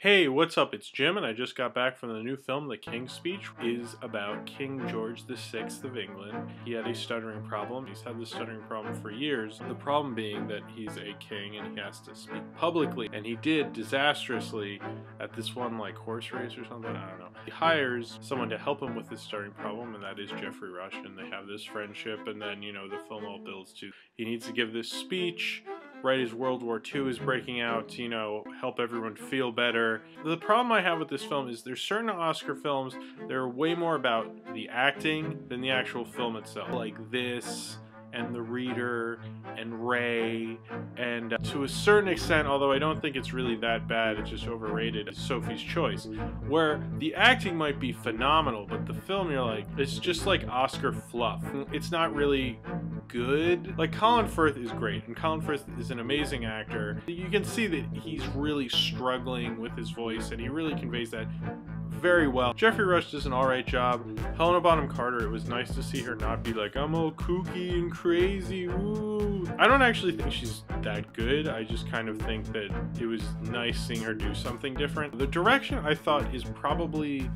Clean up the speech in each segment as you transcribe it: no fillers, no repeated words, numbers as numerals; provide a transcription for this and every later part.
Hey, what's up? It's Jim, and I just got back from the new film, The King's Speech. It is about King George VI of England. He had a stuttering problem. He's had this stuttering problem for years. The problem being that he's a king and he has to speak publicly, and he did disastrously at this one, like, horse race or something. I don't know. He hires someone to help him with his stuttering problem, and that is Geoffrey Rush, and they have this friendship, and then, you know, the film all builds to he needs to give this speech right as World War II is breaking out, you know, help everyone feel better. The problem I have with this film is there's certain Oscar films that are way more about the acting than the actual film itself. Like this, and The Reader, and Ray, and to a certain extent, although I don't think it's really that bad, it's just overrated, Sophie's Choice, where the acting might be phenomenal, but the film, you're like, it's just like Oscar fluff. It's not really good. Like, Colin Firth is great, and Colin Firth is an amazing actor. You can see that he's really struggling with his voice, and he really conveys that very well. Geoffrey Rush does an alright job. Helena Bonham Carter, it was nice to see her not be like, I'm all kooky and crazy, woo. I don't actually think she's that good. I just kind of think that it was nice seeing her do something different. The direction, I thought, is probably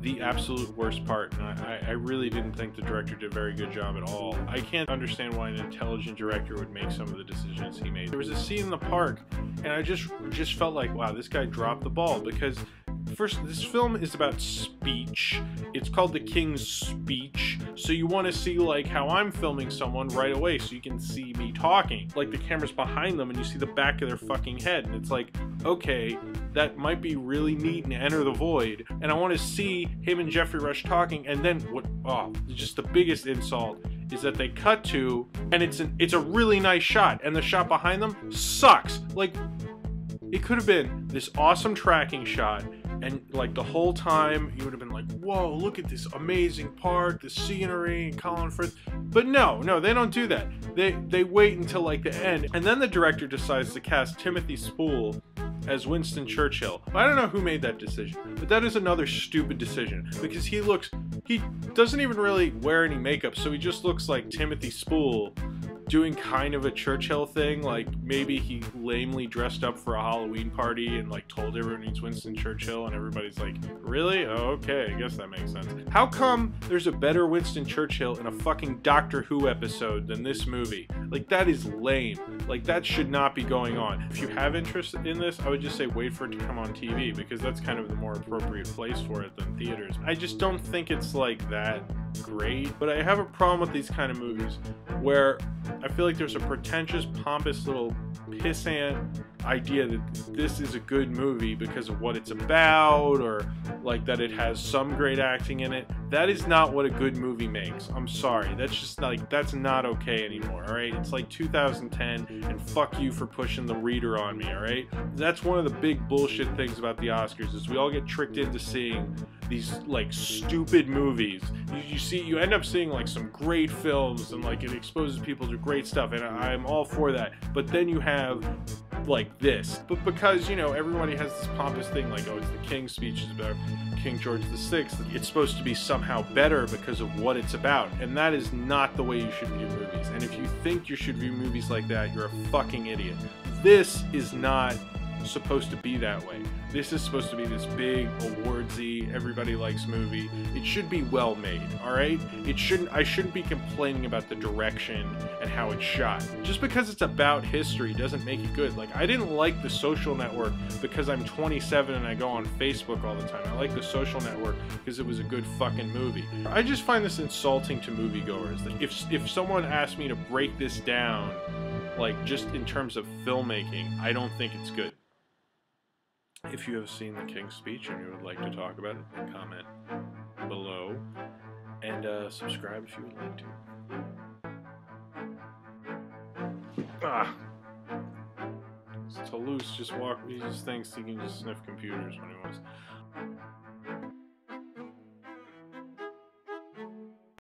the absolute worst part, and I really didn't think the director did a very good job at all. I can't understand why an intelligent director would make some of the decisions he made. There was a scene in the park, and I just felt like, wow, this guy dropped the ball, because first, this film is about speech. It's called The King's Speech, so you want to see, like, how I'm filming someone right away so you can see me talking. Like, the camera's behind them and you see the back of their fucking head, and it's like, okay, that might be really neat and Enter the Void, and I want to see him and Geoffrey Rush talking, and then what, oh, just the biggest insult is that they cut to, and it's a really nice shot, and the shot behind them sucks. Like, it could have been this awesome tracking shot, and like the whole time you would have been like, whoa, look at this amazing park, the scenery, and Colin Firth. But no, they don't do that. They wait until like the end, and then the director decides to cast Timothy Spall as Winston Churchill. I don't know who made that decision, but that is another stupid decision, because he doesn't even really wear any makeup, so he just looks like Timothy Spall doing kind of a Churchill thing. Like, maybe he lamely dressed up for a Halloween party and like told everyone he's Winston Churchill, and everybody's like, really? Oh, okay, I guess that makes sense. How come there's a better Winston Churchill in a fucking Doctor Who episode than this movie? Like, that is lame. Like, that should not be going on. If you have interest in this, I would just say wait for it to come on TV, because that's kind of the more appropriate place for it than theaters. I just don't think it's like that great, but I have a problem with these kind of movies where I feel like there's a pretentious, pompous little pissant idea that this is a good movie because of what it's about, or like that it has some great acting in it. That is not what a good movie makes. I'm sorry. That's just like, that's not okay anymore, alright? It's like 2010, and fuck you for pushing The Reader on me, alright? That's one of the big bullshit things about the Oscars, is we all get tricked into seeing these like stupid movies. You end up seeing like some great films, and like it exposes people to great stuff, and I'm all for that. But then you have like this, but because, you know, everybody has this pompous thing like, oh, it's the King's Speech, is about King George VI, it's supposed to be somehow better because of what it's about, and that is not the way you should view movies. And if you think you should view movies like that, you're a fucking idiot. This is not supposed to be that way. This is supposed to be this big, awardsy, everybody likes movie. It should be well made, alright? I shouldn't be complaining about the direction and how it's shot. Just because it's about history doesn't make it good. Like, I didn't like The Social Network because I'm 27 and I go on Facebook all the time. I like The Social Network because it was a good fucking movie. I just find this insulting to moviegoers. Like, if someone asked me to break this down, like, just in terms of filmmaking, I don't think it's good. If you have seen The King's Speech and you would like to talk about it, then comment below, and subscribe if you would like to. Toulouse he just thinks he can just sniff computers when he wants.